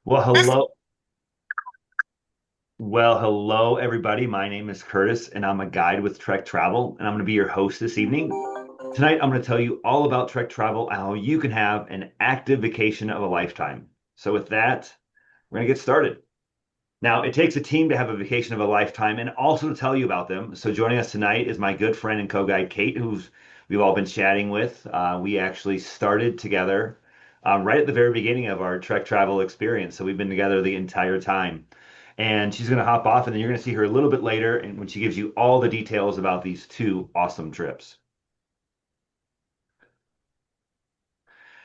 Well, hello. Hello, everybody. My name is Curtis, and I'm a guide with Trek Travel, and I'm going to be your host this evening. Tonight, I'm going to tell you all about Trek Travel and how you can have an active vacation of a lifetime. So, with that, we're going to get started. Now, it takes a team to have a vacation of a lifetime and also to tell you about them. So, joining us tonight is my good friend and co-guide Kate, who's we've all been chatting with. We actually started together right at the very beginning of our Trek travel experience. So, we've been together the entire time. And she's going to hop off, and then you're going to see her a little bit later, and when she gives you all the details about these two awesome trips.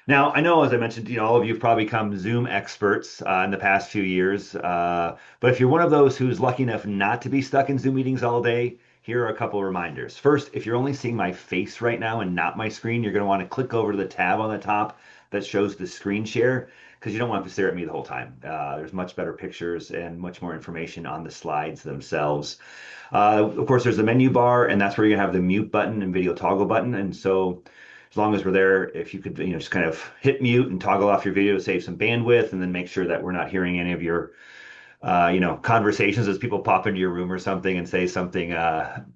Now, I know, as I mentioned, all of you have probably become Zoom experts in the past few years. But if you're one of those who's lucky enough not to be stuck in Zoom meetings all day, here are a couple of reminders. First, if you're only seeing my face right now and not my screen, you're going to want to click over to the tab on the top that shows the screen share because you don't want to stare at me the whole time. There's much better pictures and much more information on the slides themselves. Of course, there's the menu bar, and that's where you're going to have the mute button and video toggle button. And so as long as we're there, if you could, just kind of hit mute and toggle off your video to save some bandwidth, and then make sure that we're not hearing any of your, conversations as people pop into your room or something and say something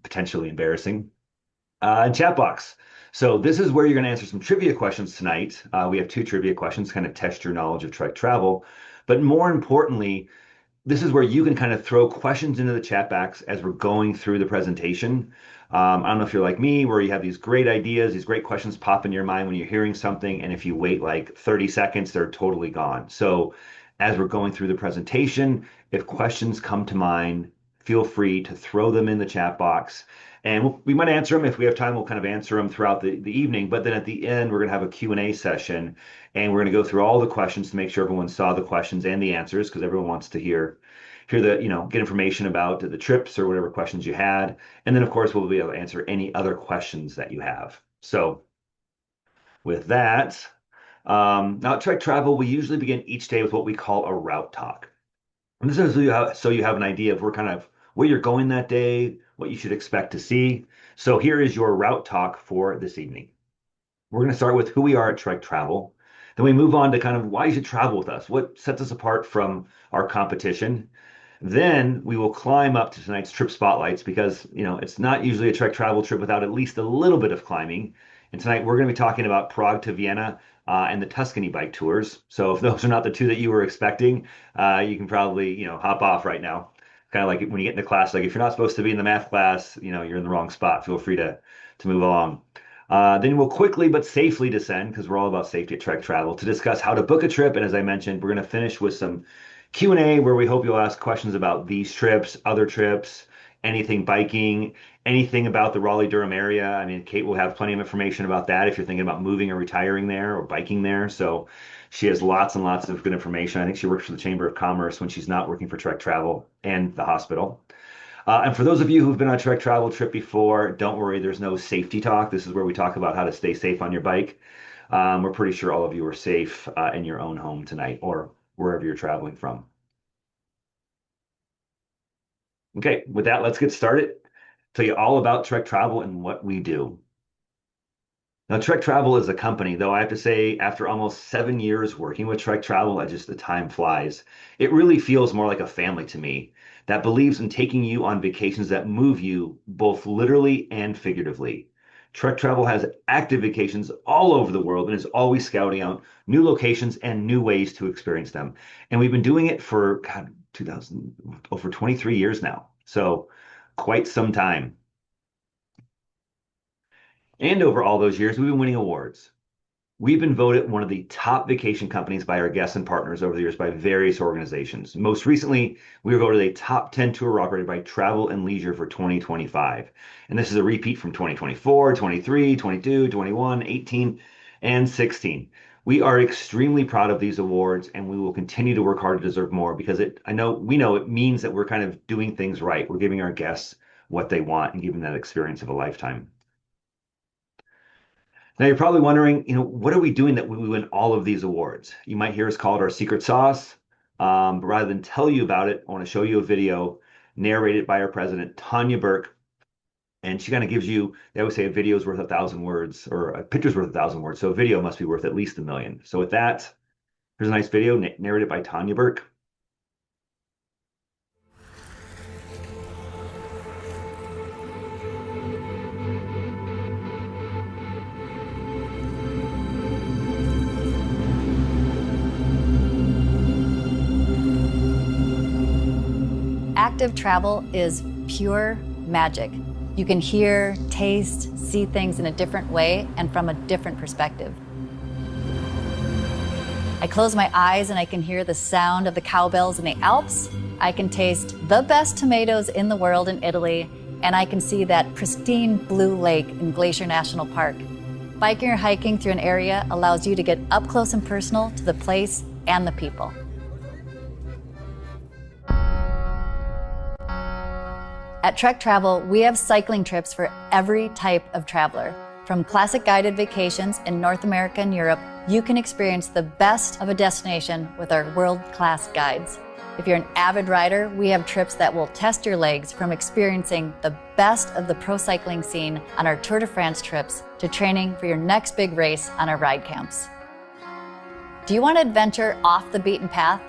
potentially embarrassing. And chat box. So this is where you're going to answer some trivia questions tonight. We have two trivia questions, kind of test your knowledge of Trek travel. But more importantly, this is where you can kind of throw questions into the chat box as we're going through the presentation. I don't know if you're like me, where you have these great ideas, these great questions pop in your mind when you're hearing something, and if you wait like 30 seconds, they're totally gone. So as we're going through the presentation, if questions come to mind, feel free to throw them in the chat box. And we might answer them if we have time. We'll kind of answer them throughout the evening. But then at the end, we're going to have a Q&A session, and we're going to go through all the questions to make sure everyone saw the questions and the answers because everyone wants to hear the, get information about the trips or whatever questions you had. And then, of course, we'll be able to answer any other questions that you have. So, with that, now at Trek Travel, we usually begin each day with what we call a route talk. And this is so you have an idea of where you're going that day, what you should expect to see. So, here is your route talk for this evening. We're going to start with who we are at Trek Travel. Then we move on to kind of why you should travel with us, what sets us apart from our competition. Then we will climb up to tonight's trip spotlights because, it's not usually a Trek travel trip without at least a little bit of climbing. And tonight we're going to be talking about Prague to Vienna and the Tuscany bike tours. So if those are not the two that you were expecting, you can probably, hop off right now. Kind of like when you get into class, like if you're not supposed to be in the math class, you're in the wrong spot. Feel free to move along. Then we'll quickly but safely descend, because we're all about safety at Trek Travel, to discuss how to book a trip. And as I mentioned, we're going to finish with some Q&A where we hope you'll ask questions about these trips, other trips, anything biking, anything about the Raleigh-Durham area. I mean, Kate will have plenty of information about that if you're thinking about moving or retiring there or biking there. So she has lots and lots of good information. I think she works for the Chamber of Commerce when she's not working for Trek Travel and the hospital. And for those of you who've been on a Trek travel trip before, don't worry, there's no safety talk. This is where we talk about how to stay safe on your bike. We're pretty sure all of you are safe in your own home tonight or wherever you're traveling from. Okay, with that, let's get started. Tell you all about Trek Travel and what we do. Now, Trek Travel is a company, though I have to say, after almost 7 years working with Trek Travel, the time flies. It really feels more like a family to me that believes in taking you on vacations that move you both literally and figuratively. Trek Travel has active vacations all over the world and is always scouting out new locations and new ways to experience them. And we've been doing it for, God, 2000, over 23 years now. So quite some time. And over all those years, we've been winning awards. We've been voted one of the top vacation companies by our guests and partners over the years by various organizations. Most recently, we were voted a top 10 tour operator by Travel and Leisure for 2025. And this is a repeat from 2024, 23, 22, 21, 18, and 16. We are extremely proud of these awards, and we will continue to work hard to deserve more because we know it means that we're kind of doing things right. We're giving our guests what they want and giving that experience of a lifetime. Now you're probably wondering, what are we doing that we win all of these awards? You might hear us call it our secret sauce. But rather than tell you about it, I want to show you a video narrated by our president, Tanya Burke. And she kind of gives you, they always say a video is worth 1,000 words or a picture's worth 1,000 words. So a video must be worth at least 1,000,000. So with that, Here's a nice video narrated by Tanya Burke. Active travel is pure magic. You can hear, taste, see things in a different way and from a different perspective. I close my eyes and I can hear the sound of the cowbells in the Alps. I can taste the best tomatoes in the world in Italy, and I can see that pristine blue lake in Glacier National Park. Biking or hiking through an area allows you to get up close and personal to the place and the people. At Trek Travel, we have cycling trips for every type of traveler. From classic guided vacations in North America and Europe, you can experience the best of a destination with our world-class guides. If you're an avid rider, we have trips that will test your legs, from experiencing the best of the pro cycling scene on our Tour de France trips to training for your next big race on our ride camps. Do you want to adventure off the beaten path?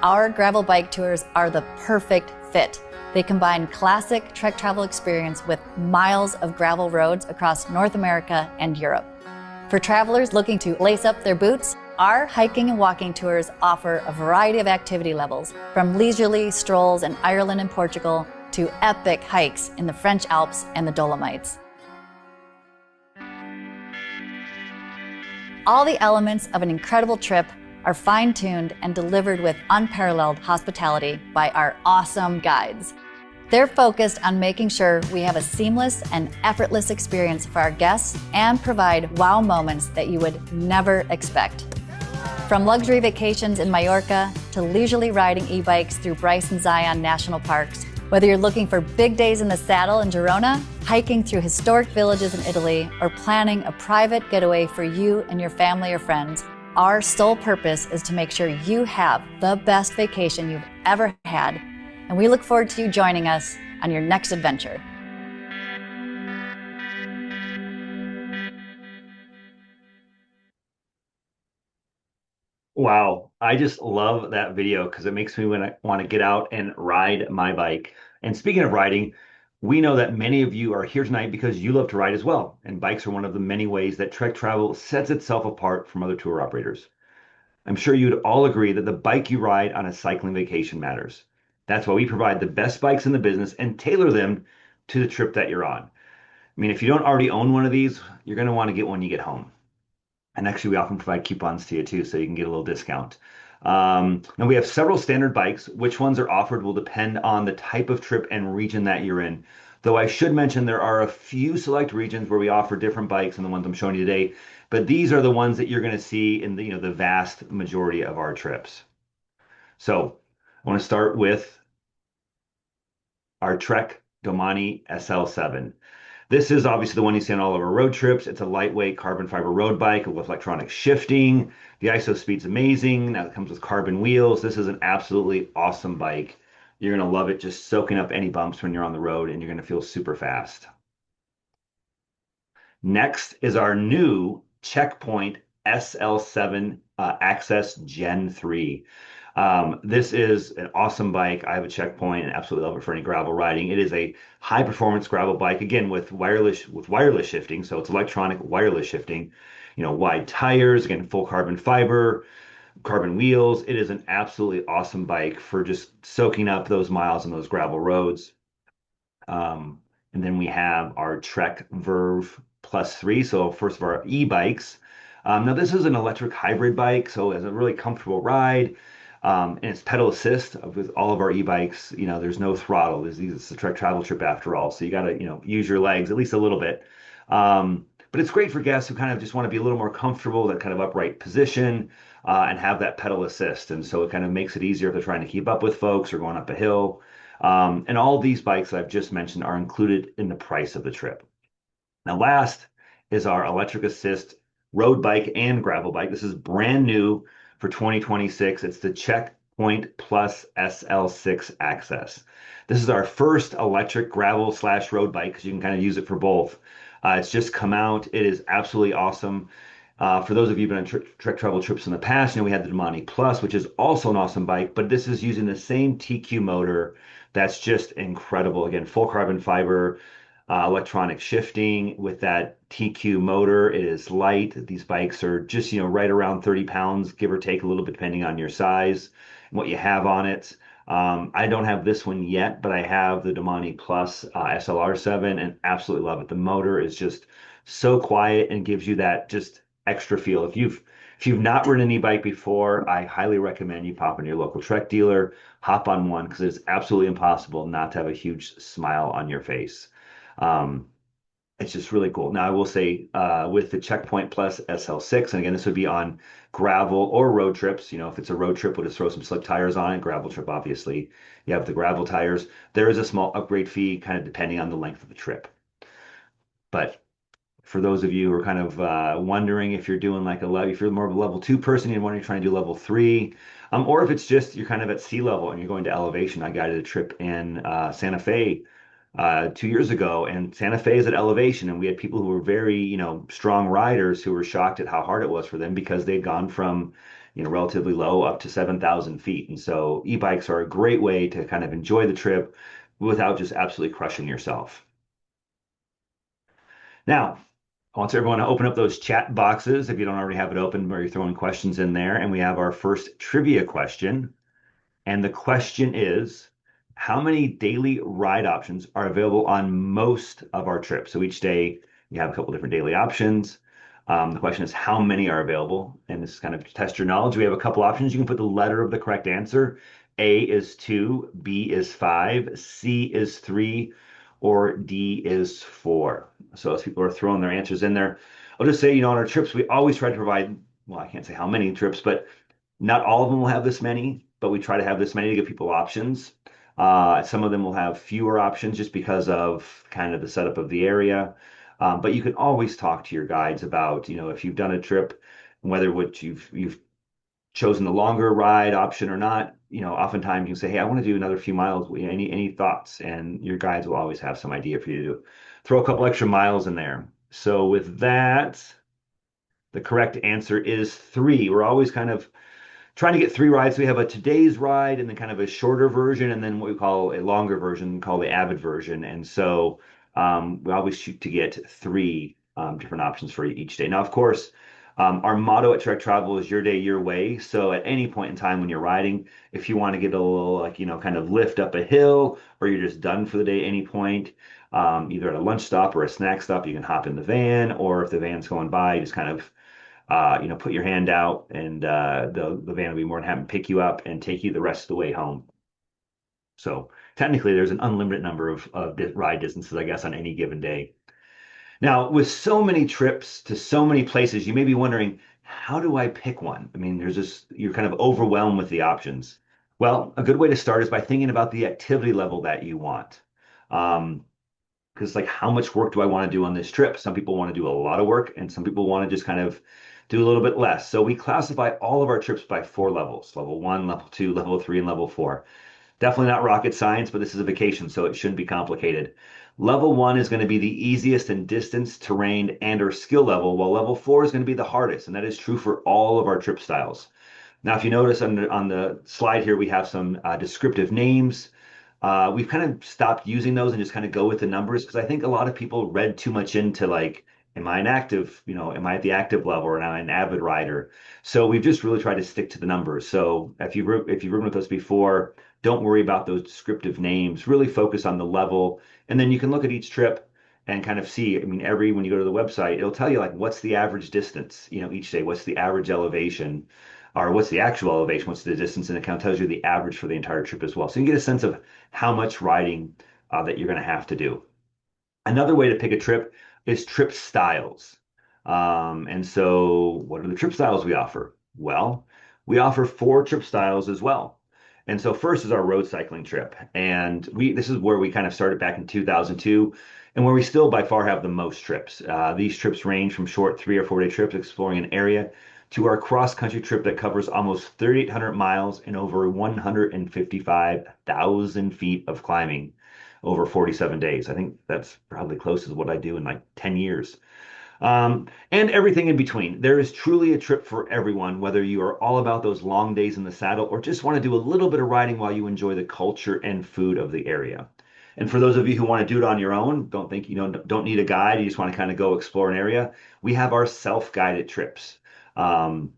Our gravel bike tours are the perfect fit. They combine classic Trek Travel experience with miles of gravel roads across North America and Europe. For travelers looking to lace up their boots, our hiking and walking tours offer a variety of activity levels, from leisurely strolls in Ireland and Portugal to epic hikes in the French Alps and the Dolomites. All the elements of an incredible trip are fine-tuned and delivered with unparalleled hospitality by our awesome guides. They're focused on making sure we have a seamless and effortless experience for our guests and provide wow moments that you would never expect. From luxury vacations in Mallorca to leisurely riding e-bikes through Bryce and Zion National Parks, whether you're looking for big days in the saddle in Girona, hiking through historic villages in Italy, or planning a private getaway for you and your family or friends, our sole purpose is to make sure you have the best vacation you've ever had, and we look forward to you joining us on your next adventure. Wow, I just love that video because it makes me want to get out and ride my bike. And speaking of riding, we know that many of you are here tonight because you love to ride as well. And bikes are one of the many ways that Trek Travel sets itself apart from other tour operators. I'm sure you'd all agree that the bike you ride on a cycling vacation matters. That's why we provide the best bikes in the business and tailor them to the trip that you're on. I mean, if you don't already own one of these, you're going to want to get one when you get home. And actually, we often provide coupons to you too, so you can get a little discount. Now we have several standard bikes. Which ones are offered will depend on the type of trip and region that you're in. Though I should mention there are a few select regions where we offer different bikes than the ones I'm showing you today, but these are the ones that you're going to see in the vast majority of our trips. So I want to start with our Trek Domani SL7. This is obviously the one you see on all of our road trips. It's a lightweight carbon fiber road bike with electronic shifting. The ISO speed's amazing. Now it comes with carbon wheels. This is an absolutely awesome bike. You're going to love it, just soaking up any bumps when you're on the road, and you're going to feel super fast. Next is our new Checkpoint SL7 Access Gen 3. This is an awesome bike. I have a Checkpoint and absolutely love it for any gravel riding. It is a high performance gravel bike, again with wireless shifting, so it's electronic wireless shifting. Wide tires, again full carbon fiber, carbon wheels. It is an absolutely awesome bike for just soaking up those miles on those gravel roads. And then we have our Trek Verve Plus 3. So first of our e-bikes. Now this is an electric hybrid bike, so it's a really comfortable ride. And it's pedal assist with all of our e-bikes. There's no throttle. It's a Trek Travel trip after all, so you got to use your legs at least a little bit. But it's great for guests who kind of just want to be a little more comfortable, that kind of upright position, and have that pedal assist. And so it kind of makes it easier if they're trying to keep up with folks or going up a hill. And all these bikes that I've just mentioned are included in the price of the trip. Now, last is our electric assist road bike and gravel bike. This is brand new for 2026. It's the Checkpoint Plus SL6 Access. This is our first electric gravel/road bike because you can kind of use it for both. It's just come out. It is absolutely awesome. For those of you who've been on Trek travel trips in the past, we had the Damani Plus, which is also an awesome bike, but this is using the same TQ motor that's just incredible. Again, full carbon fiber, electronic shifting with that TQ motor. It is light. These bikes are just, right around 30 pounds, give or take a little bit, depending on your size and what you have on it. I don't have this one yet, but I have the Damani Plus SLR7 and absolutely love it. The motor is just so quiet and gives you that just extra feel. If you've not ridden an e-bike before, I highly recommend you pop in your local Trek dealer, hop on one because it's absolutely impossible not to have a huge smile on your face. Um, it's just really cool. Now, I will say with the Checkpoint Plus SL6, and again, this would be on gravel or road trips. If it's a road trip, we'll just throw some slick tires on it. Gravel trip, obviously, you have the gravel tires. There is a small upgrade fee, kind of depending on the length of the trip. But for those of you who are kind of wondering if you're doing like if you're more of a level two person, you're wondering trying to do level three, or if it's just you're kind of at sea level and you're going to elevation. I guided a trip in Santa Fe 2 years ago, and Santa Fe is at elevation, and we had people who were very, strong riders who were shocked at how hard it was for them because they'd gone from, relatively low up to 7,000 feet. And so e-bikes are a great way to kind of enjoy the trip without just absolutely crushing yourself. Now, I want everyone to open up those chat boxes if you don't already have it open, where you're throwing questions in there. And we have our first trivia question. And the question is, how many daily ride options are available on most of our trips? So each day you have a couple different daily options. The question is, how many are available? And this is kind of to test your knowledge. We have a couple options. You can put the letter of the correct answer. A is 2, B is 5, C is 3, or D is 4. So as people are throwing their answers in there, I'll just say, on our trips, we always try to provide, well, I can't say how many trips, but not all of them will have this many, but we try to have this many to give people options. Some of them will have fewer options just because of kind of the setup of the area. But you can always talk to your guides about, if you've done a trip, whether what you've chosen the longer ride option or not. Oftentimes you can say, "Hey, I want to do another few miles. Any thoughts?" And your guides will always have some idea for you to throw a couple extra miles in there. So with that, the correct answer is 3. We're always kind of trying to get 3 rides. We have a today's ride and then kind of a shorter version, and then what we call a longer version called the avid version. And so we always shoot to get 3 different options for each day. Now, of course, our motto at Trek Travel is your day, your way. So at any point in time when you're riding, if you want to get a little like, kind of lift up a hill, or you're just done for the day at any point, either at a lunch stop or a snack stop, you can hop in the van, or if the van's going by, you just kind of put your hand out, and the van will be more than happy to pick you up and take you the rest of the way home. So technically, there's an unlimited number of ride distances, I guess, on any given day. Now, with so many trips to so many places, you may be wondering, how do I pick one? I mean, you're kind of overwhelmed with the options. Well, a good way to start is by thinking about the activity level that you want. Um, because like how much work do I want to do on this trip? Some people want to do a lot of work, and some people want to just kind of do a little bit less. So we classify all of our trips by 4 levels: level 1, level 2, level 3, and level 4. Definitely not rocket science, but this is a vacation, so it shouldn't be complicated. Level 1 is going to be the easiest in distance, terrain, and or skill level, while level 4 is going to be the hardest, and that is true for all of our trip styles. Now, if you notice on the slide here, we have some descriptive names. We've kind of stopped using those and just kind of go with the numbers, because I think a lot of people read too much into like, am I an active, am I at the active level, or am I an avid rider? So we've just really tried to stick to the numbers. So if you've ridden with us before, don't worry about those descriptive names. Really focus on the level, and then you can look at each trip and kind of see. I mean, when you go to the website, it'll tell you like what's the average distance, each day, what's the average elevation, or what's the actual elevation, what's the distance, and it kind of tells you the average for the entire trip as well. So you can get a sense of how much riding that you're going to have to do. Another way to pick a trip is trip styles. And so what are the trip styles we offer? Well, we offer 4 trip styles as well. And so first is our road cycling trip. And this is where we kind of started back in 2002, and where we still by far have the most trips. These trips range from short 3 or 4 day trips exploring an area to our cross-country trip that covers almost 3,800 miles and over 155,000 feet of climbing over 47 days. I think that's probably close to what I do in like 10 years. And everything in between. There is truly a trip for everyone, whether you are all about those long days in the saddle or just want to do a little bit of riding while you enjoy the culture and food of the area. And for those of you who want to do it on your own, don't think, don't need a guide, you just want to kind of go explore an area, we have our self-guided trips. Um,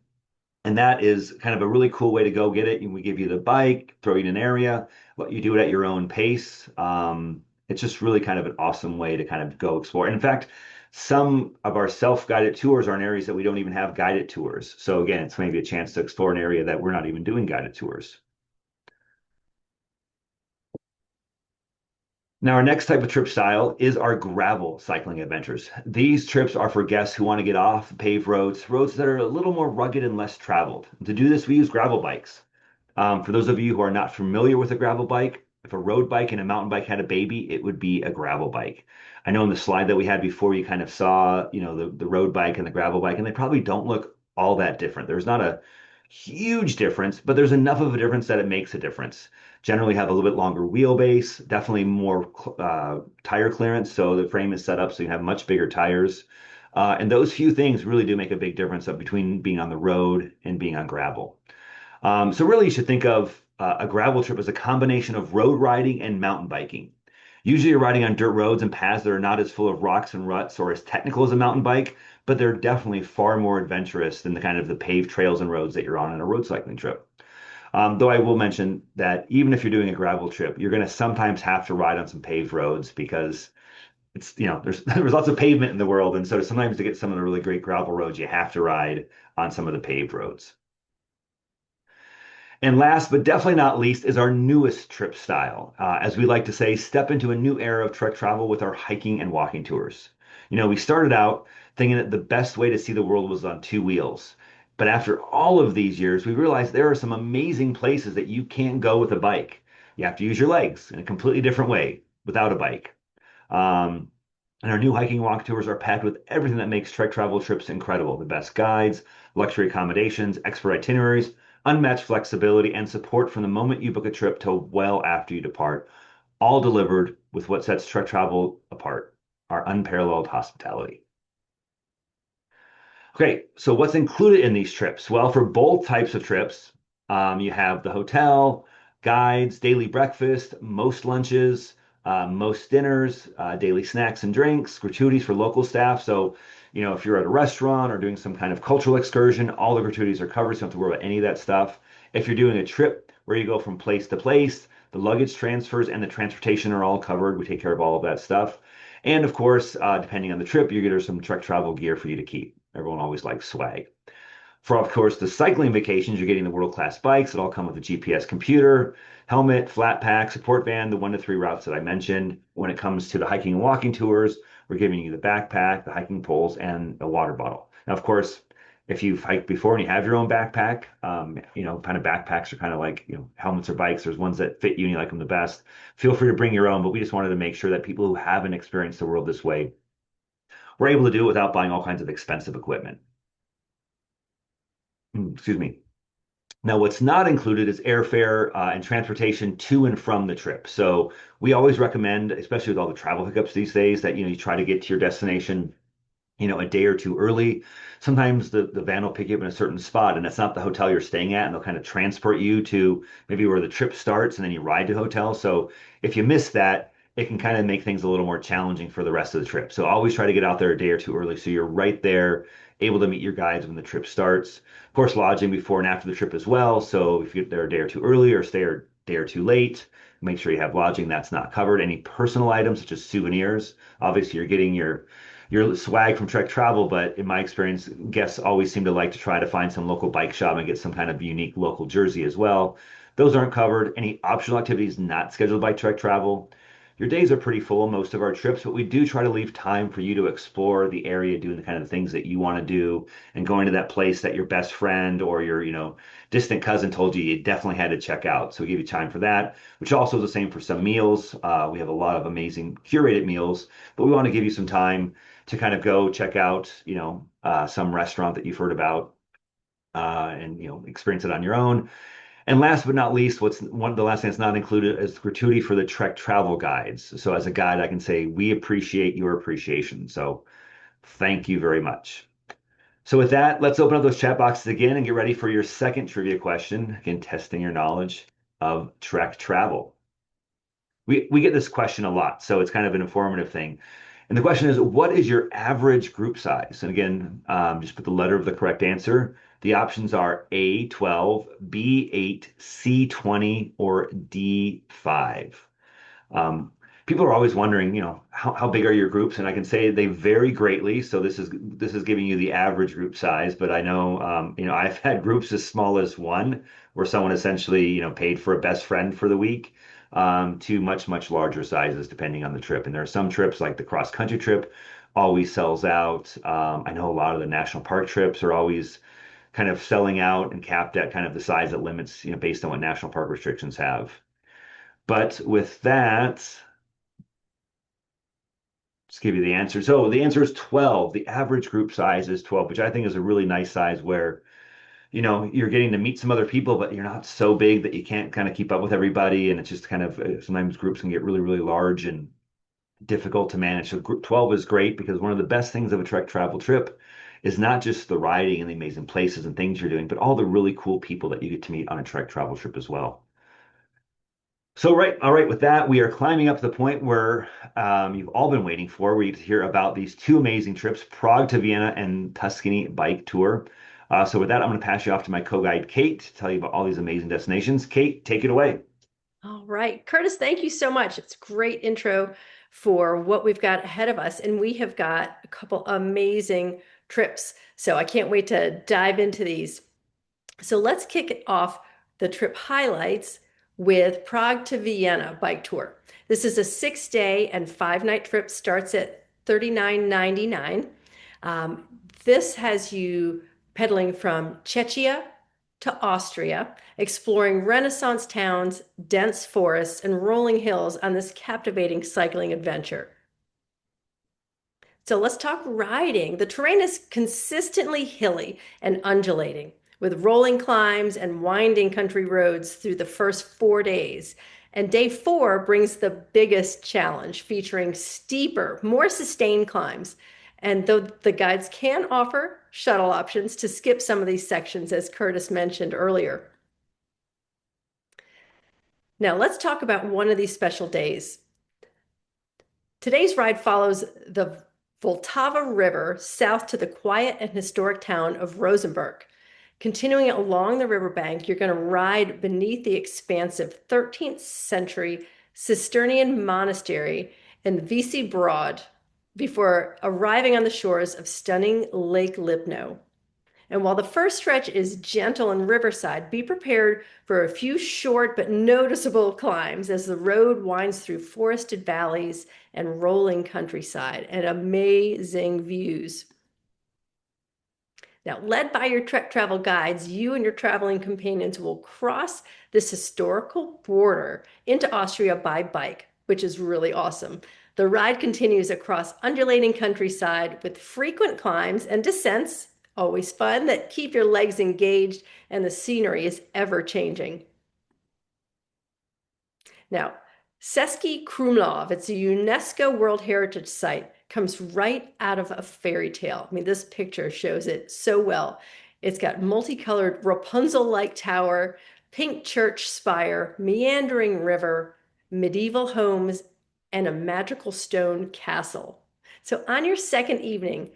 and that is kind of a really cool way to go get it. And we give you the bike, throw you in an area, let you do it at your own pace. It's just really kind of an awesome way to kind of go explore. And in fact, some of our self-guided tours are in areas that we don't even have guided tours. So again, it's maybe a chance to explore an area that we're not even doing guided tours. Now, our next type of trip style is our gravel cycling adventures. These trips are for guests who want to get off paved roads, roads that are a little more rugged and less traveled. To do this, we use gravel bikes. For those of you who are not familiar with a gravel bike, if a road bike and a mountain bike had a baby, it would be a gravel bike. I know in the slide that we had before, you kind of saw, the road bike and the gravel bike, and they probably don't look all that different. There's not a huge difference, but there's enough of a difference that it makes a difference. Generally have a little bit longer wheelbase, definitely more tire clearance. So the frame is set up so you have much bigger tires. And those few things really do make a big difference between being on the road and being on gravel. So really, you should think of a gravel trip as a combination of road riding and mountain biking. Usually, you're riding on dirt roads and paths that are not as full of rocks and ruts or as technical as a mountain bike, but they're definitely far more adventurous than the kind of the paved trails and roads that you're on a road cycling trip. Though I will mention that even if you're doing a gravel trip, you're going to sometimes have to ride on some paved roads because there's lots of pavement in the world, and so sometimes to get some of the really great gravel roads, you have to ride on some of the paved roads. And last but definitely not least is our newest trip style. As we like to say, step into a new era of trek travel with our hiking and walking tours. We started out thinking that the best way to see the world was on two wheels. But after all of these years, we realized there are some amazing places that you can't go with a bike. You have to use your legs in a completely different way without a bike. Um, and our new hiking walk tours are packed with everything that makes trek travel trips incredible. The best guides, luxury accommodations, expert itineraries, unmatched flexibility, and support from the moment you book a trip till well after you depart, all delivered with what sets trek travel apart, our unparalleled hospitality. Okay, so what's included in these trips? Well, for both types of trips, you have the hotel, guides, daily breakfast, most lunches, most dinners, daily snacks and drinks, gratuities for local staff. So, if you're at a restaurant or doing some kind of cultural excursion, all the gratuities are covered, so you don't have to worry about any of that stuff. If you're doing a trip where you go from place to place, the luggage transfers and the transportation are all covered. We take care of all of that stuff. And of course, depending on the trip, you get some Trek travel gear for you to keep. Everyone always likes swag. For, of course, the cycling vacations, you're getting the world-class bikes that all come with a GPS computer, helmet, flat pack, support van, the 1 to 3 routes that I mentioned. When it comes to the hiking and walking tours, we're giving you the backpack, the hiking poles, and a water bottle. Now, of course, if you've hiked before and you have your own backpack, kind of backpacks are kind of like, helmets or bikes. There's ones that fit you and you like them the best. Feel free to bring your own, but we just wanted to make sure that people who haven't experienced the world this way were able to do it without buying all kinds of expensive equipment. Excuse me. Now, what's not included is airfare and transportation to and from the trip. So we always recommend, especially with all the travel hiccups these days, that you try to get to your destination a day or two early. Sometimes the van will pick you up in a certain spot and it's not the hotel you're staying at, and they'll kind of transport you to maybe where the trip starts and then you ride to hotel. So if you miss that, it can kind of make things a little more challenging for the rest of the trip. So always try to get out there a day or two early so you're right there, able to meet your guides when the trip starts. Of course, lodging before and after the trip as well. So if you get there a day or two early or stay a day or two late, make sure you have lodging that's not covered. Any personal items such as souvenirs. Obviously, you're getting your swag from Trek Travel, but in my experience, guests always seem to like to try to find some local bike shop and get some kind of unique local jersey as well. Those aren't covered. Any optional activities not scheduled by Trek Travel. Your days are pretty full on most of our trips, but we do try to leave time for you to explore the area, doing the kind of things that you want to do, and going to that place that your best friend or your, distant cousin told you you definitely had to check out. So we give you time for that, which also is the same for some meals. We have a lot of amazing curated meals, but we want to give you some time to kind of go check out, some restaurant that you've heard about, and experience it on your own. And last but not least, what's one of the last thing that's not included is gratuity for the Trek travel guides. So as a guide, I can say we appreciate your appreciation. So Thank you very much. So with that, let's open up those chat boxes again and get ready for your second trivia question. Again, testing your knowledge of Trek travel. We get this question a lot, so it's kind of an informative thing. And the question is, what is your average group size? And again, just put the letter of the correct answer. The options are A12, B8, C20, or D5. Um, People are always wondering, how big are your groups? And I can say they vary greatly. So this is giving you the average group size. But I know, I've had groups as small as one, where someone essentially, paid for a best friend for the week, to much, much larger sizes depending on the trip. And there are some trips like the cross country trip always sells out. I know a lot of the national park trips are always kind of selling out and capped at kind of the size that limits, based on what national park restrictions have. But with that, just give you the answer. So the answer is 12. The average group size is 12, which I think is a really nice size where, you're getting to meet some other people, but you're not so big that you can't kind of keep up with everybody. And it's just kind of sometimes groups can get really, really large and difficult to manage. So group 12 is great because one of the best things of a Trek travel trip is not just the riding and the amazing places and things you're doing, but all the really cool people that you get to meet on a Trek travel trip as well. So, right, all right, with that, we are climbing up to the point where you've all been waiting for. We get to hear about these two amazing trips, Prague to Vienna and Tuscany bike tour. So, with that, I'm going to pass you off to my co-guide, Kate, to tell you about all these amazing destinations. Kate, take it away. All right, Curtis, thank you so much. It's a great intro for what we've got ahead of us. And we have got a couple amazing trips. So I can't wait to dive into these. So let's kick it off the trip highlights with Prague to Vienna bike tour. This is a 6-day and 5-night trip, starts at $39.99. This has you pedaling from Czechia to Austria, exploring Renaissance towns, dense forests, and rolling hills on this captivating cycling adventure. So let's talk riding. The terrain is consistently hilly and undulating, with rolling climbs and winding country roads through the first 4 days. And day 4 brings the biggest challenge, featuring steeper, more sustained climbs. And though the guides can offer shuttle options to skip some of these sections, as Curtis mentioned earlier. Now let's talk about one of these special days. Today's ride follows the Vltava River south to the quiet and historic town of Rosenberg. Continuing along the riverbank, you're going to ride beneath the expansive 13th century Cistercian monastery in Visi Broad before arriving on the shores of stunning Lake Lipno. And while the first stretch is gentle and riverside, be prepared for a few short but noticeable climbs as the road winds through forested valleys and rolling countryside and amazing views. Now, led by your Trek travel guides, you and your traveling companions will cross this historical border into Austria by bike, which is really awesome. The ride continues across undulating countryside with frequent climbs and descents, always fun, that keep your legs engaged, and the scenery is ever changing. Now, Český Krumlov, it's a UNESCO World Heritage Site, comes right out of a fairy tale. I mean, this picture shows it so well. It's got multicolored Rapunzel-like tower, pink church spire, meandering river, medieval homes, and a magical stone castle. So on your second evening,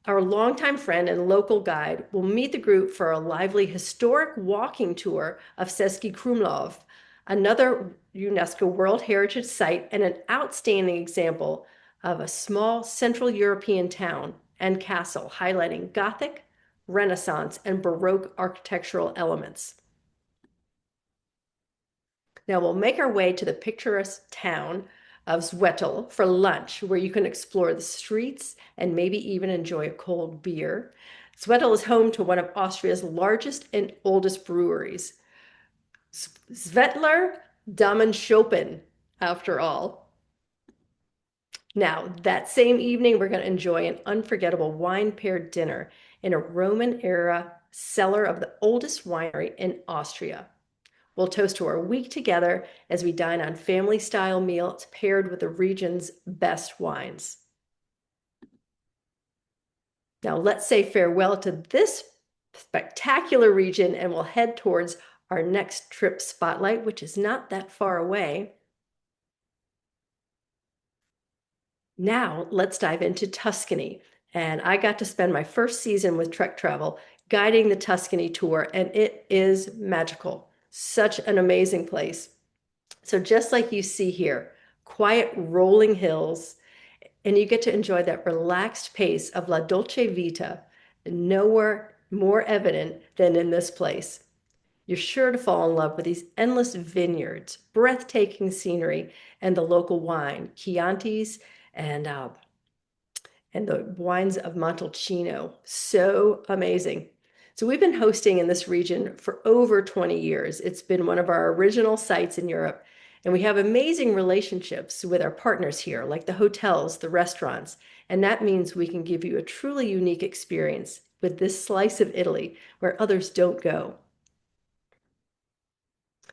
our longtime friend and local guide will meet the group for a lively historic walking tour of Český Krumlov, another UNESCO World Heritage Site and an outstanding example of a small Central European town and castle, highlighting Gothic, Renaissance, and Baroque architectural elements. Now we'll make our way to the picturesque town of Zwettl for lunch, where you can explore the streets and maybe even enjoy a cold beer. Zwettl is home to one of Austria's largest and oldest breweries, Svettler Damenshopen, after all. Now, that same evening, we're going to enjoy an unforgettable wine-paired dinner in a Roman-era cellar of the oldest winery in Austria. We'll toast to our week together as we dine on family-style meals paired with the region's best wines. Now let's say farewell to this spectacular region and we'll head towards our next trip spotlight, which is not that far away. Now let's dive into Tuscany. And I got to spend my first season with Trek Travel guiding the Tuscany tour, and it is magical. Such an amazing place. So just like you see here, quiet rolling hills, and you get to enjoy that relaxed pace of La Dolce Vita, nowhere more evident than in this place. You're sure to fall in love with these endless vineyards, breathtaking scenery, and the local wine, Chiantis, and uh, and the wines of Montalcino. So amazing. So we've been hosting in this region for over 20 years. It's been one of our original sites in Europe, and we have amazing relationships with our partners here, like the hotels, the restaurants, and that means we can give you a truly unique experience with this slice of Italy where others don't go.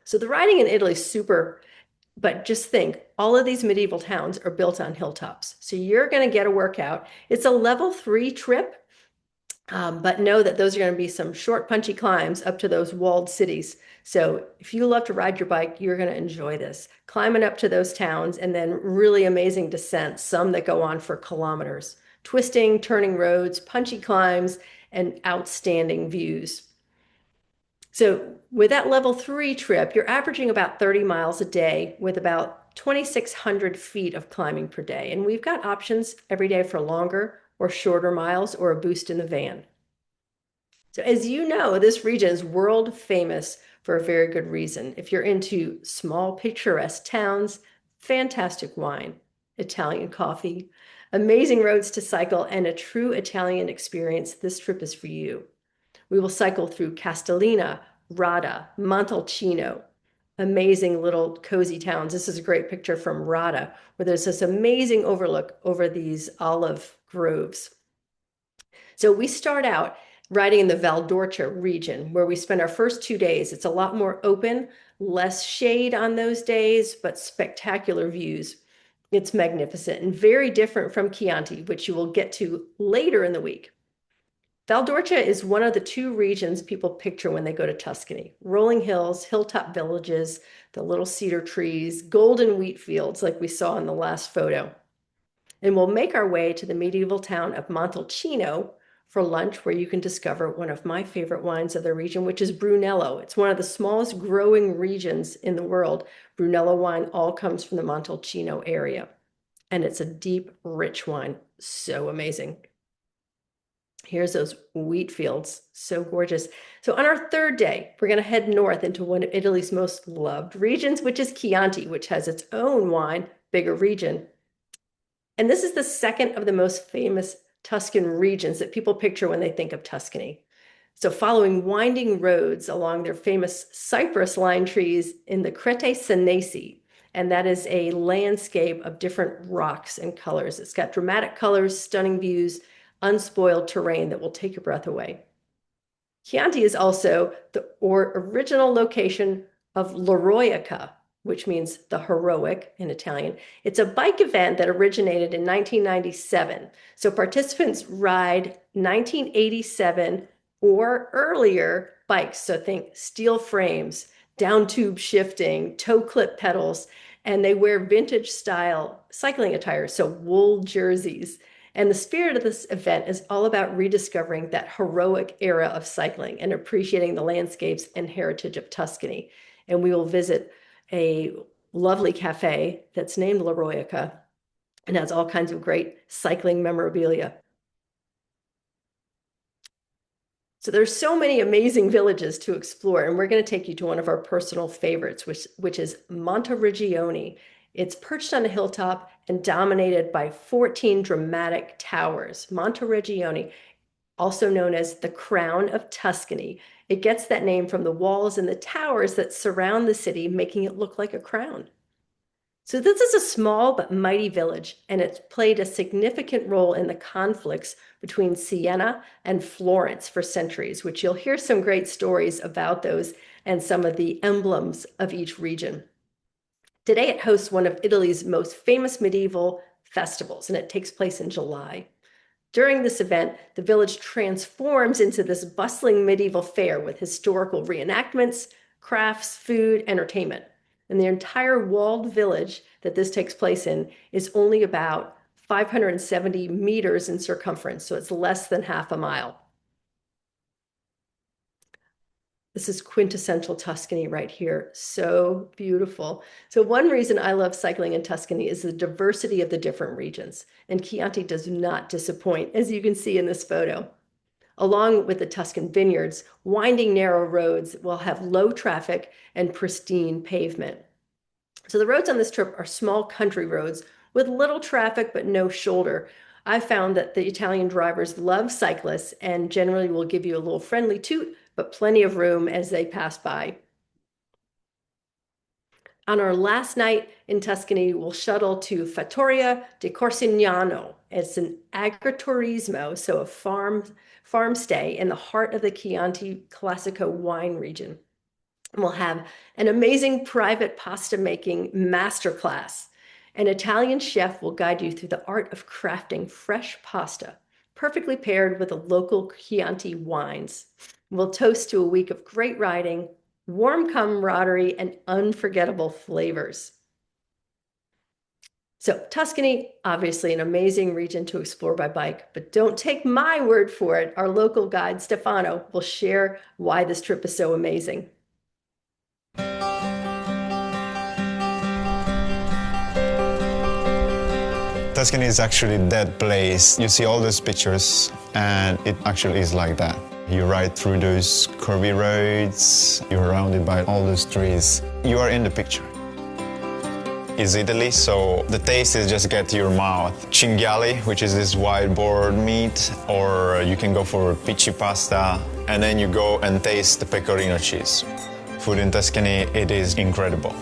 So the riding in Italy is super, but just think, all of these medieval towns are built on hilltops. So you're going to get a workout. It's a level 3 trip, but know that those are going to be some short, punchy climbs up to those walled cities. So if you love to ride your bike, you're going to enjoy this. Climbing up to those towns and then really amazing descents, some that go on for kilometers. Twisting, turning roads, punchy climbs, and outstanding views. So with that level 3 trip, you're averaging about 30 miles a day with about 2,600 feet of climbing per day. And we've got options every day for longer or shorter miles or a boost in the van. So as you know, this region is world famous for a very good reason. If you're into small picturesque towns, fantastic wine, Italian coffee, amazing roads to cycle, and a true Italian experience, this trip is for you. We will cycle through Castellina, Rada, Montalcino, amazing little cozy towns. This is a great picture from Rada, where there's this amazing overlook over these olive groves. So we start out riding in the Val d'Orcia region, where we spend our first 2 days. It's a lot more open, less shade on those days, but spectacular views. It's magnificent and very different from Chianti, which you will get to later in the week. Val d'Orcia is one of the 2 regions people picture when they go to Tuscany. Rolling hills, hilltop villages, the little cedar trees, golden wheat fields like we saw in the last photo. And we'll make our way to the medieval town of Montalcino for lunch, where you can discover one of my favorite wines of the region, which is Brunello. It's one of the smallest growing regions in the world. Brunello wine all comes from the Montalcino area. And it's a deep, rich wine. So amazing. Here's those wheat fields, so gorgeous. So on our 3rd day, we're going to head north into one of Italy's most loved regions, which is Chianti, which has its own wine, bigger region. And this is the second of the most famous Tuscan regions that people picture when they think of Tuscany. So following winding roads along their famous cypress-lined trees in the Crete Senesi, and that is a landscape of different rocks and colors. It's got dramatic colors, stunning views, unspoiled terrain that will take your breath away. Chianti is also the original location of l'Eroica, which means the heroic in Italian. It's a bike event that originated in 1997. So participants ride 1987 or earlier bikes. So think steel frames, down tube shifting, toe clip pedals, and they wear vintage style cycling attire, so wool jerseys. And the spirit of this event is all about rediscovering that heroic era of cycling and appreciating the landscapes and heritage of Tuscany. And we will visit a lovely cafe that's named La Roica and has all kinds of great cycling memorabilia. So there's so many amazing villages to explore, and we're going to take you to one of our personal favorites, which is Monteriggioni. It's perched on a hilltop and dominated by 14 dramatic towers. Monteriggioni, also known as the Crown of Tuscany. It gets that name from the walls and the towers that surround the city, making it look like a crown. So this is a small but mighty village, and it's played a significant role in the conflicts between Siena and Florence for centuries, which you'll hear some great stories about those and some of the emblems of each region. Today, it hosts one of Italy's most famous medieval festivals, and it takes place in July. During this event, the village transforms into this bustling medieval fair with historical reenactments, crafts, food, entertainment. And the entire walled village that this takes place in is only about 570 meters in circumference, so it's less than half a mile. This is quintessential Tuscany right here. So beautiful. So one reason I love cycling in Tuscany is the diversity of the different regions. And Chianti does not disappoint, as you can see in this photo. Along with the Tuscan vineyards, winding narrow roads will have low traffic and pristine pavement. So the roads on this trip are small country roads with little traffic but no shoulder. I found that the Italian drivers love cyclists and generally will give you a little friendly toot, but plenty of room as they pass by. On our last night in Tuscany, we'll shuttle to Fattoria di Corsignano. It's an agriturismo, so a farm stay in the heart of the Chianti Classico wine region. And we'll have an amazing private pasta making masterclass. An Italian chef will guide you through the art of crafting fresh pasta, perfectly paired with the local Chianti wines. We'll toast to a week of great riding, warm camaraderie, and unforgettable flavors. So Tuscany, obviously an amazing region to explore by bike, but don't take my word for it. Our local guide, Stefano, will share why this trip is so amazing. Tuscany is actually that place. You see all those pictures, and it actually is like that. You ride through those curvy roads, you're surrounded by all those trees. You are in the picture. It's Italy, so the taste is just get to your mouth. Cinghiali, which is this wild boar meat, or you can go for pici pasta, and then you go and taste the pecorino cheese. Food in Tuscany, it is incredible.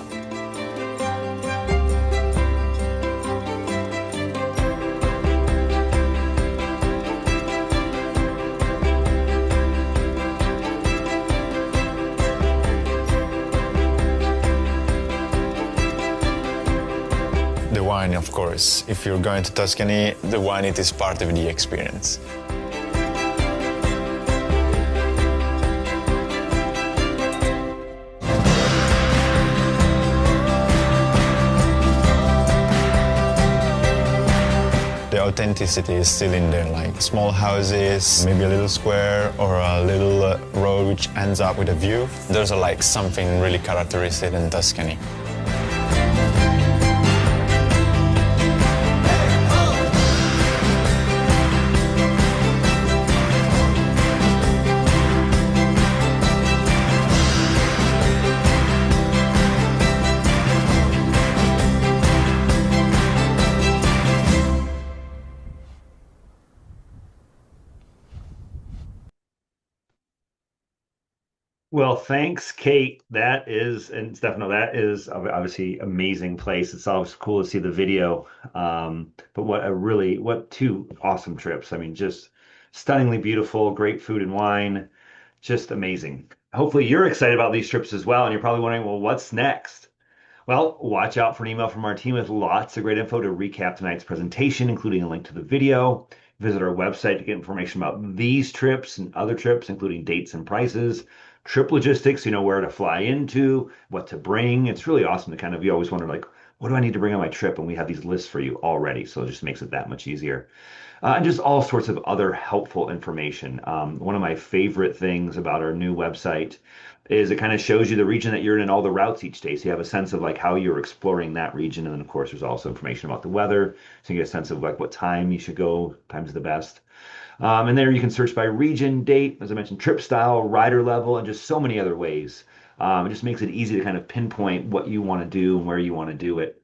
The wine, of course. If you're going to Tuscany, the wine, it is part of the experience. The authenticity is still in there, like small houses, maybe a little square or a little road which ends up with a view. There's like something really characteristic in Tuscany. Well, thanks, Kate. That is, and Stefano, that is obviously amazing place. It's always cool to see the video. But what two awesome trips. I mean, just stunningly beautiful, great food and wine, just amazing. Hopefully you're excited about these trips as well, and you're probably wondering, well, what's next? Well, watch out for an email from our team with lots of great info to recap tonight's presentation, including a link to the video. Visit our website to get information about these trips and other trips, including dates and prices, trip logistics, where to fly into, what to bring. It's really awesome to you always wonder, like, what do I need to bring on my trip? And we have these lists for you already. So it just makes it that much easier. And just all sorts of other helpful information. One of my favorite things about our new website is it kind of shows you the region that you're in and all the routes each day. So you have a sense of like how you're exploring that region. And then of course, there's also information about the weather. So you get a sense of like what time you should go, time's the best. And there you can search by region, date, as I mentioned, trip style, rider level, and just so many other ways. It just makes it easy to kind of pinpoint what you want to do and where you want to do it.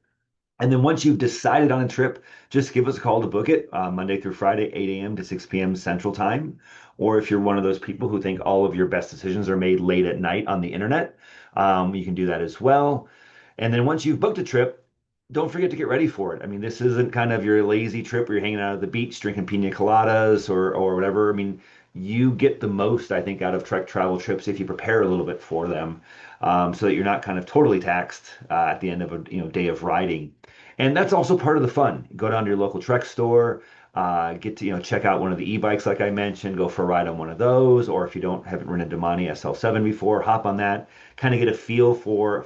And then once you've decided on a trip, just give us a call to book it Monday through Friday, 8 a.m. to 6 p.m. Central Time. Or if you're one of those people who think all of your best decisions are made late at night on the internet, you can do that as well. And then once you've booked a trip, don't forget to get ready for it. I mean, this isn't kind of your lazy trip where you're hanging out at the beach drinking pina coladas or whatever. I mean, you get the most, I think, out of Trek travel trips if you prepare a little bit for them, so that you're not kind of totally taxed at the end of a day of riding. And that's also part of the fun. Go down to your local Trek store, Get to, check out one of the e-bikes like I mentioned, go for a ride on one of those, or if you haven't ridden a Damani SL7 before, hop on that, kind of get a feel for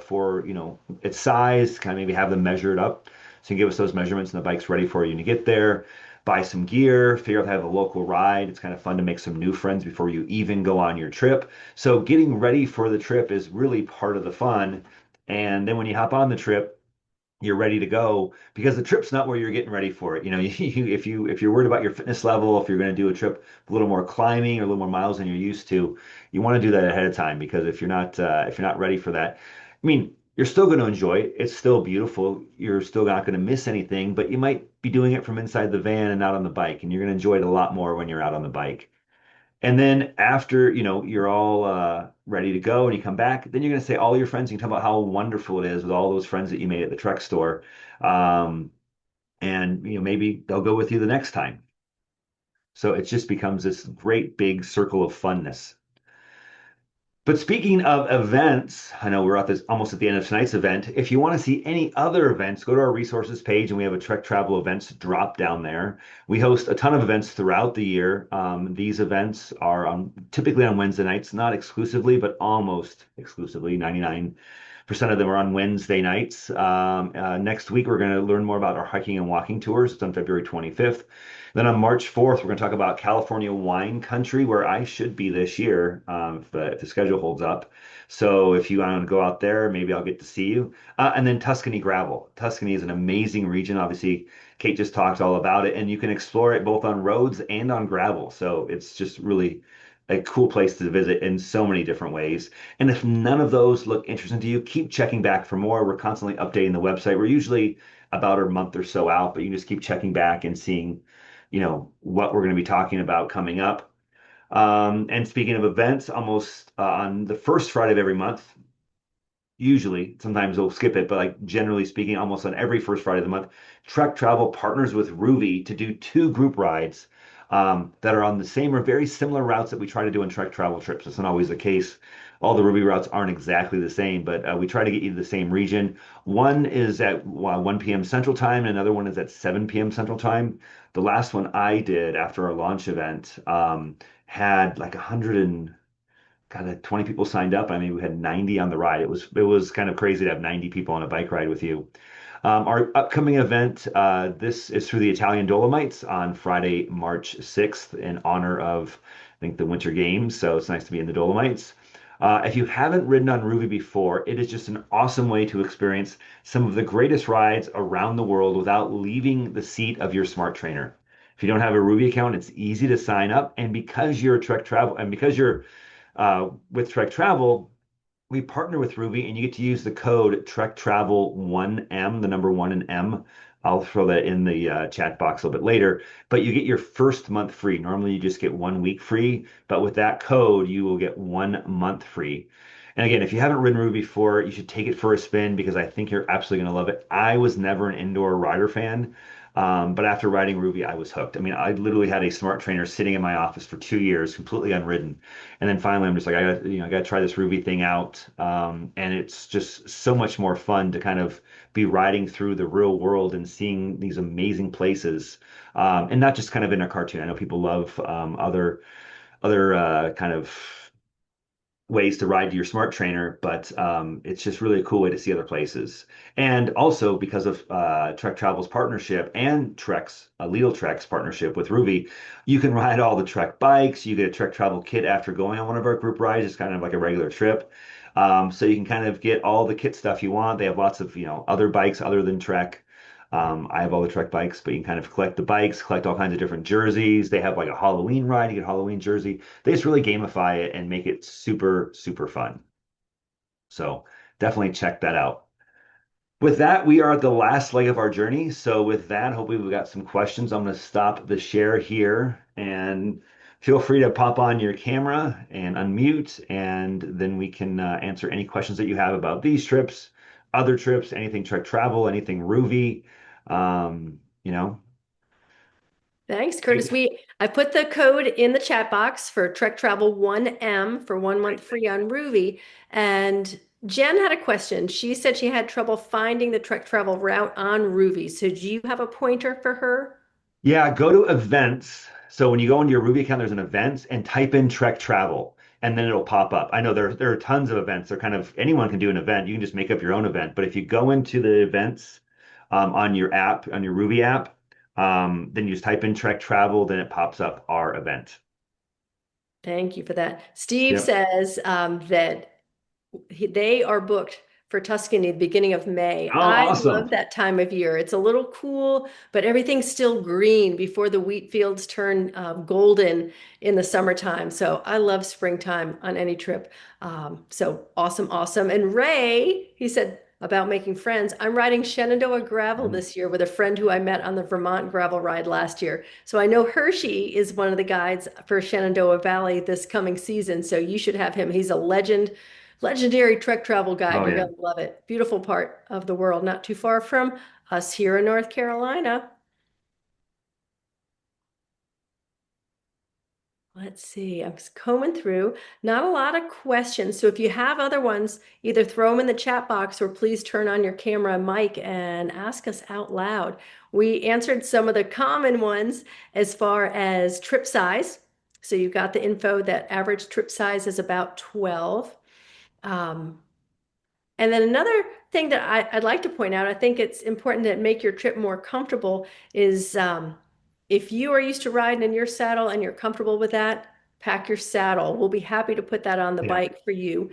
its size, kind of maybe have them measured up. So you can give us those measurements and the bike's ready for you when you get there. Buy some gear, figure out how to have a local ride. It's kind of fun to make some new friends before you even go on your trip. So getting ready for the trip is really part of the fun. And then when you hop on the trip, you're ready to go because the trip's not where you're getting ready for it. If you're worried about your fitness level, if you're going to do a trip a little more climbing or a little more miles than you're used to, you want to do that ahead of time because if you're not ready for that, I mean, you're still going to enjoy it. It's still beautiful. You're still not going to miss anything, but you might be doing it from inside the van and not on the bike, and you're going to enjoy it a lot more when you're out on the bike. And then after, you're all ready to go and you come back, then you're going to say all your friends, you can talk about how wonderful it is with all those friends that you made at the Trek store. Um, and maybe they'll go with you the next time. So it just becomes this great big circle of funness. But speaking of events, I know we're at this almost at the end of tonight's event. If you want to see any other events, go to our resources page and we have a Trek Travel Events drop down there. We host a ton of events throughout the year. These events are typically on Wednesday nights, not exclusively, but almost exclusively. 99% of them are on Wednesday nights. Next week, we're going to learn more about our hiking and walking tours. It's on February 25th. Then on March 4th, we're going to talk about California wine country, where I should be this year, if the schedule holds up. So if you want to go out there, maybe I'll get to see you. And then Tuscany gravel. Tuscany is an amazing region. Obviously, Kate just talked all about it, and you can explore it both on roads and on gravel. So it's just really a cool place to visit in so many different ways. And if none of those look interesting to you, keep checking back for more. We're constantly updating the website. We're usually about a month or so out, but you can just keep checking back and seeing what we're going to be talking about coming up. And speaking of events, almost on the first Friday of every month, usually, sometimes we'll skip it, but like generally speaking, almost on every first Friday of the month, Trek Travel partners with Ruby to do two group rides that are on the same or very similar routes that we try to do on Trek Travel trips. It's not always the case. All the Ruby routes aren't exactly the same, but we try to get you to the same region. One is at 1 p.m. Central Time, and another one is at 7 p.m. Central Time. The last one I did after our launch event had like 100 and got 20 people signed up. I mean, we had 90 on the ride. It was kind of crazy to have 90 people on a bike ride with you. Our upcoming event, this is through the Italian Dolomites on Friday, March 6th, in honor of, I think, the Winter Games. So it's nice to be in the Dolomites. If you haven't ridden on Ruby before, it is just an awesome way to experience some of the greatest rides around the world without leaving the seat of your smart trainer. If you don't have a Ruby account, it's easy to sign up. And because you're a Trek Travel, and because you're with Trek Travel, we partner with Ruby and you get to use the code Trek Travel 1M, the number one and M. I'll throw that in the chat box a little bit later, but you get your first month free. Normally you just get 1 week free, but with that code, you will get 1 month free. And again, if you haven't ridden Ruby before, you should take it for a spin because I think you're absolutely going to love it. I was never an indoor rider fan. But after riding Ruby, I was hooked. I mean, I literally had a smart trainer sitting in my office for 2 years, completely unridden. And then finally, I'm just like, I got to try this Ruby thing out. And it's just so much more fun to kind of be riding through the real world and seeing these amazing places, and not just kind of in a cartoon. I know people love other kind of ways to ride your smart trainer, but it's just really a cool way to see other places. And also because of Trek Travel's partnership and Lidl Trek's partnership with Ruby, you can ride all the Trek bikes. You get a Trek Travel kit after going on one of our group rides. It's kind of like a regular trip. So you can kind of get all the kit stuff you want. They have lots of, other bikes other than Trek. I have all the Trek bikes, but you can kind of collect the bikes, collect all kinds of different jerseys. They have like a Halloween ride, you get a Halloween jersey. They just really gamify it and make it super, super fun. So definitely check that out. With that, we are at the last leg of our journey. So with that, hopefully we've got some questions. I'm going to stop the share here and feel free to pop on your camera and unmute, and then we can answer any questions that you have about these trips, other trips, anything Trek Travel, anything Ruby. Um, you know, Thanks, Curtis. I put the code in the chat box for Trek Travel 1M for 1 month free on Ruby. And Jen had a question. She said she had trouble finding the Trek Travel route on Ruby. So do you have a pointer for her? Yeah, go to events. So when you go into your Ruby account, there's an events and type in Trek Travel, and then it'll pop up. I know there are tons of events. They're kind of anyone can do an event. You can just make up your own event. But if you go into the events on your app, on your Ruby app, then you just type in Trek Travel, then it pops up our event. Thank you for that. Steve Yep. says that they are booked for Tuscany at the beginning of May. Oh, I awesome. love that time of year. It's a little cool, but everything's still green before the wheat fields turn golden in the summertime. So I love springtime on any trip. So awesome, awesome. And Ray, he said about making friends. I'm riding Shenandoah gravel Mm. this year with a friend who I met on the Vermont gravel ride last year. So I know Hershey is one of the guides for Shenandoah Valley this coming season. So you should have him. He's a legendary trek travel guide. Oh You're yeah. going to love it. Beautiful part of the world, not too far from us here in North Carolina. Let's see, I'm just combing through. Not a lot of questions. So if you have other ones, either throw them in the chat box or please turn on your camera and mic and ask us out loud. We answered some of the common ones as far as trip size. So you got the info that average trip size is about 12. Um, And then another thing that I'd like to point out, I think it's important to make your trip more comfortable, is if you are used to riding in your saddle and you're comfortable with that, pack your saddle. We'll be happy to put that on the Yeah. bike for you.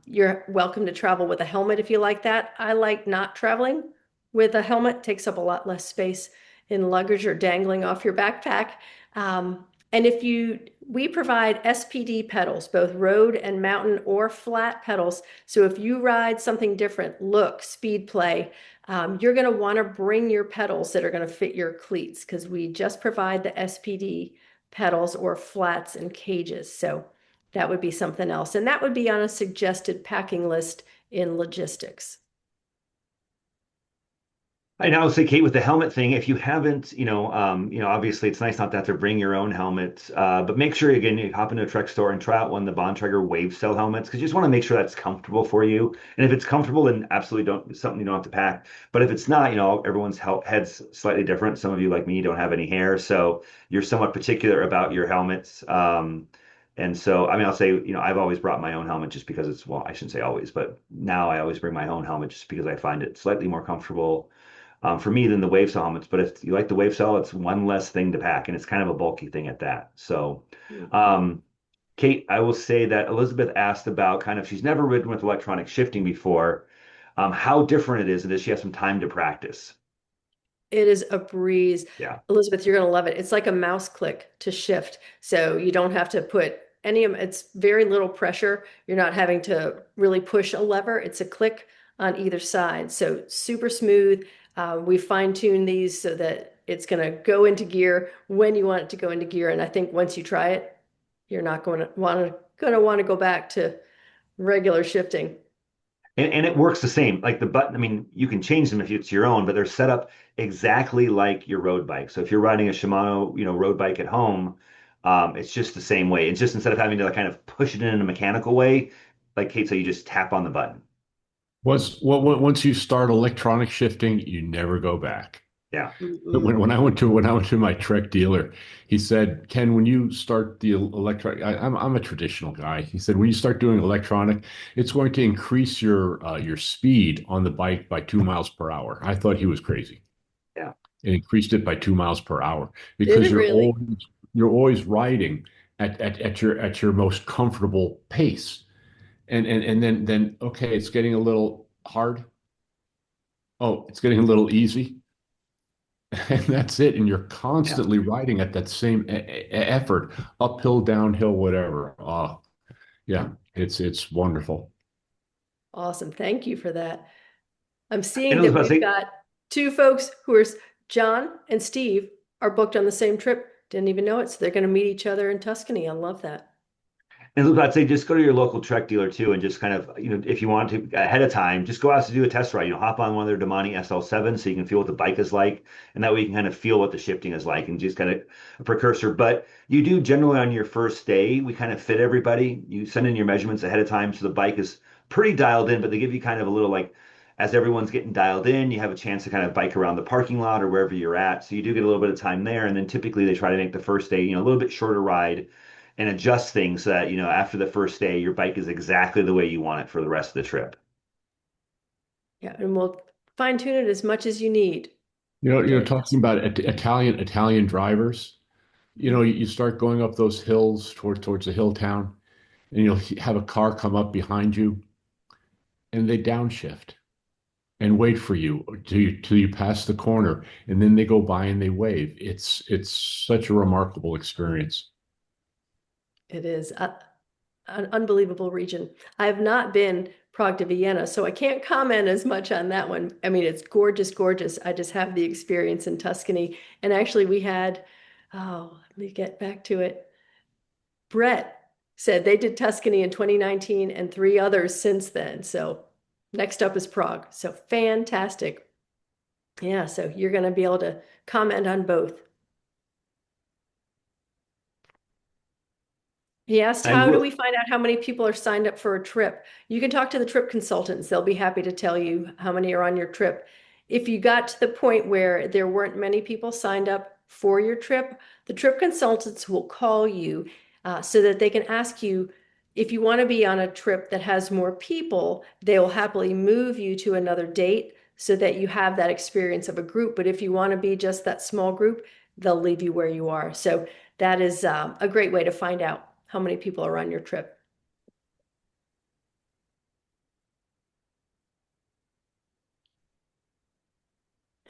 You're welcome to travel with a helmet if you like that. I like not traveling with a helmet, takes up a lot less space in luggage or dangling off your backpack. And if you, we provide SPD pedals, both road and mountain or flat pedals. So if you ride something different, look, speed play, you're going to want to bring your pedals that are going to fit your cleats because we just provide the SPD pedals or flats and cages. So that would be something else. And that would be on a suggested packing list in logistics. And I would say, Kate, with the helmet thing, if you haven't, obviously it's nice not to have to bring your own helmet, but make sure again you hop into a Trek store and try out one of the Bontrager Wave Cell helmets because you just want to make sure that's comfortable for you. And if it's comfortable, then absolutely don't it's something you don't have to pack. But if it's not, everyone's head's slightly different. Some of you, like me, don't have any hair, so you're somewhat particular about your helmets. And so, I mean, I'll say, I've always brought my own helmet just because well, I shouldn't say always, but now I always bring my own helmet just because I find it slightly more comfortable for me than the wave saw helmets. But if you like the wave saw, it's one less thing to pack, and it's kind of a bulky thing at that. So, Mhm. um, Kate, I will say that Elizabeth asked about kind of she's never ridden with electronic shifting before, how different it is, and does she have some time to practice? It is a breeze. Yeah, Elizabeth, you're going to love it. It's like a mouse click to shift. So you don't have to put it's very little pressure. You're not having to really push a lever. It's a click on either side. So super smooth. We fine-tune these so that it's going to go into gear when you want it to go into gear. And I think once you try it, you're not going to go back to regular shifting. and it works the same. Like the button, I mean, you can change them if it's your own, but they're set up exactly like your road bike. So if you're riding a Shimano, road bike at home, it's just the same way. It's just instead of having to like kind of push it in a mechanical way, like Kate said, you just tap on the button. Once you start electronic shifting, you never go back. Yeah. Mm-mm. When I went to my Trek dealer, he said, "Ken, when you start the electronic, I'm a traditional guy." He said, "When you start doing electronic, it's going to increase your speed on the bike by 2 miles per hour." I thought he was crazy. Yeah. It increased it by 2 miles per hour Did because it really? you're always riding at your most comfortable pace. And then okay, it's getting a little hard. Oh, it's getting a little easy. And that's it. And you're Yeah. constantly riding at that same effort, uphill, downhill, whatever. Oh, yeah, it's wonderful. Awesome. Thank you for that. I'm And seeing I was that about to we've say, got two folks who are John and Steve are booked on the same trip. Didn't even know it. So they're going to meet each other in Tuscany. I love that. and I was about to say, just go to your local Trek dealer too, and just kind of, if you want to ahead of time, just go out to do a test ride. Hop on one of their Damani SL7 so you can feel what the bike is like, and that way you can kind of feel what the shifting is like, and just kind of a precursor. But you do generally on your first day, we kind of fit everybody. You send in your measurements ahead of time, so the bike is pretty dialed in, but they give you kind of a little like as everyone's getting dialed in, you have a chance to kind of bike around the parking lot or wherever you're at. So you do get a little bit of time there. And then typically they try to make the first day, a little bit shorter ride and adjust things so that, after the first day, your bike is exactly the way you want it for the rest of the trip. Yeah, and we'll fine tune it as much as you need to You get know, it talking just about Italian drivers, right. you start going up those hills towards the hill town, and you'll have a car come up behind you, and they downshift and wait for you till you pass the corner, and then they go by and they wave. It's such a remarkable experience. It is an unbelievable region. I have not been Prague to Vienna, so I can't comment as much on that one. I mean, it's gorgeous, gorgeous. I just have the experience in Tuscany. And actually, we had, oh, let me get back to it. Brett said they did Tuscany in 2019 and three others since then. So next up is Prague. So fantastic. Yeah, so you're going to be able to comment on both. He asked, I how do will. we find out how many people are signed up for a trip? You can talk to the trip consultants. They'll be happy to tell you how many are on your trip. If you got to the point where there weren't many people signed up for your trip, the trip consultants will call you so that they can ask you if you want to be on a trip that has more people, they will happily move you to another date so that you have that experience of a group. But if you want to be just that small group, they'll leave you where you are. So that is a great way to find out how many people are on your trip.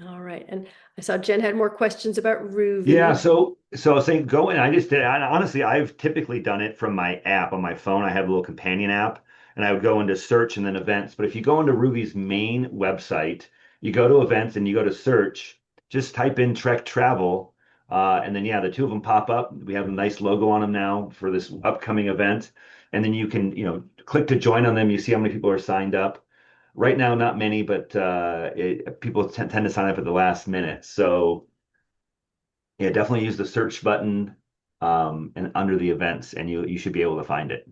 All right. And I saw Jen had more questions about Yeah, Ruby. so I was saying go in. I just did. Honestly, I've typically done it from my app on my phone. I have a little companion app, and I would go into search and then events. But if you go into Ruby's main website, you go to events and you go to search. Just type in Trek Travel, and then yeah, the two of them pop up. We have a nice logo on them now for this upcoming event, and then you can click to join on them. You see how many people are signed up. Right now, not many, but people tend to sign up at the last minute. So. Yeah, definitely use the search button and under the events, and you should be able to find it.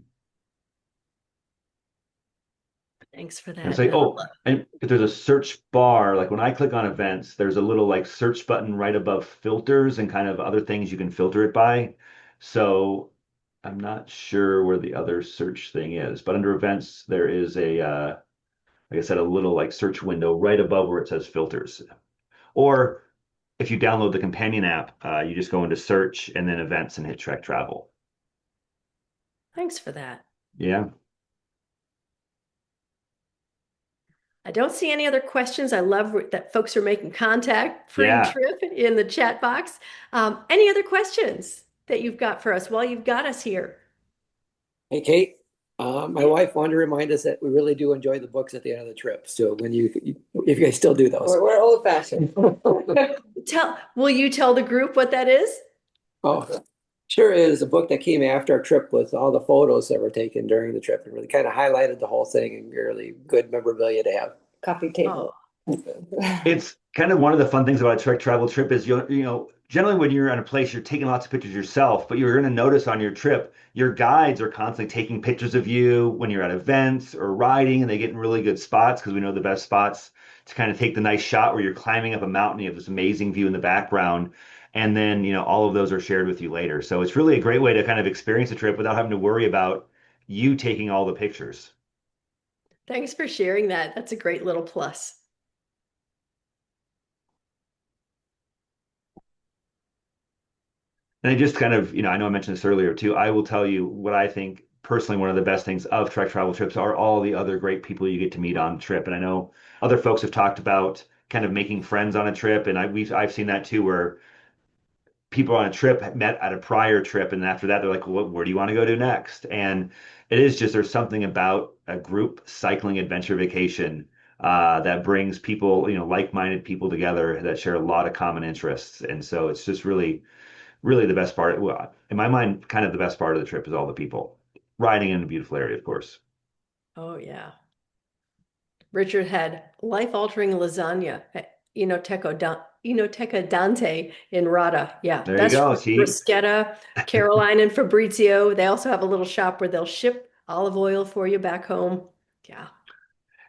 Thanks for And that. say, oh, and if there's a search bar, like when I click on events, there's a little like search button right above filters and kind of other things you can filter it by. So I'm not sure where the other search thing is, but under events, there is like I said, a little like search window right above where it says filters. Or if you download the companion app, you just go into search and then events and hit Trek Travel. Thanks for that. Yeah. I don't see any other questions. I love that folks are making contact Yeah. pre-trip in the chat box. Any other questions that you've got for us while you've got us here? Hey, Kate. My wife wanted to remind us that we really do enjoy the books at the end of the trip. So if you guys still do those. We're old fashioned. Will you tell the group what that is? Oh, sure is a book that came after our trip with all the photos that were taken during the trip and really kind of highlighted the whole thing and really good memorabilia to have. Coffee table. It's kind of one of the fun things about a Trek travel trip is generally when you're in a place you're taking lots of pictures yourself, but you're going to notice on your trip your guides are constantly taking pictures of you when you're at events or riding, and they get in really good spots because we know the best spots to kind of take the nice shot where you're climbing up a mountain, you have this amazing view in the background, and then all of those are shared with you later. So it's really a great way to kind of experience a trip without having to worry about you taking all the pictures. Thanks for sharing that. That's a great little plus. And I just kind of, I know I mentioned this earlier too. I will tell you what I think personally one of the best things of Trek travel trips are all the other great people you get to meet on the trip. And I know other folks have talked about kind of making friends on a trip, and I've seen that too, where people on a trip met at a prior trip, and after that they're like, well, where do you want to go to next? And it is just there's something about a group cycling adventure vacation that brings people, like-minded people together that share a lot of common interests. And so it's just really the best part. Well, in my mind, kind of the best part of the trip is all the people riding in a beautiful area, of course. Oh, yeah. Richard had life-altering lasagna at Enoteca Dante in Rada. Yeah, There you best go. See, bruschetta, Caroline and Fabrizio. They also have a little shop where they'll ship olive oil for you back home. Yeah.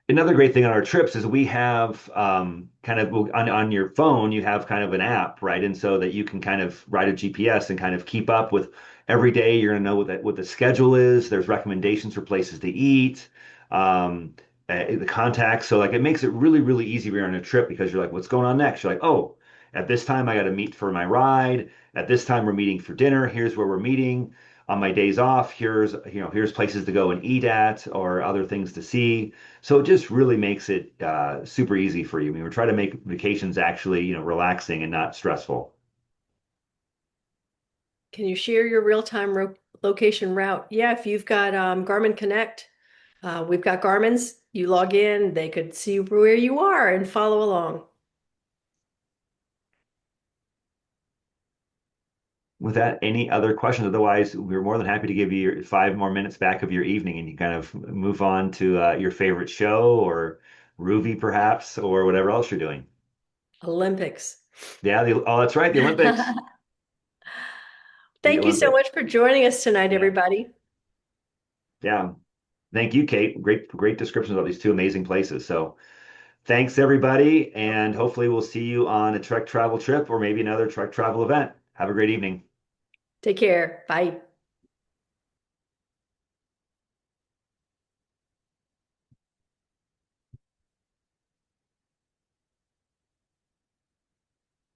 Another great thing on our trips is we have kind of on your phone, you have kind of an app, right? And so that you can kind of write a GPS and kind of keep up with every day. You're going to know what the schedule is. There's recommendations for places to eat, the contacts. So like it makes it really, really easy when you're on a trip because you're like, what's going on next? You're like, oh, at this time I got to meet for my ride. At this time we're meeting for dinner. Here's where we're meeting. On my days off, here's places to go and eat at or other things to see. So it just really makes it super easy for you. I mean, we're trying to make vacations actually, relaxing and not stressful. Can you share your real-time location route? Yeah, if you've got Garmin Connect, we've got Garmin's. You log in, they could see where you are and follow along. With that, any other questions? Otherwise, we're more than happy to give you 5 more minutes back of your evening and you kind of move on to your favorite show or Ruby perhaps, or whatever else you're doing. Olympics. Yeah, oh, that's right, the Olympics. The Thank you so Olympics. much for joining us tonight, Yeah. everybody. Yeah. Thank you, Kate. Great descriptions of these two amazing places. So thanks, everybody. And hopefully we'll see you on a Trek travel trip or maybe another Trek travel event. Have a great evening. Take care. Bye.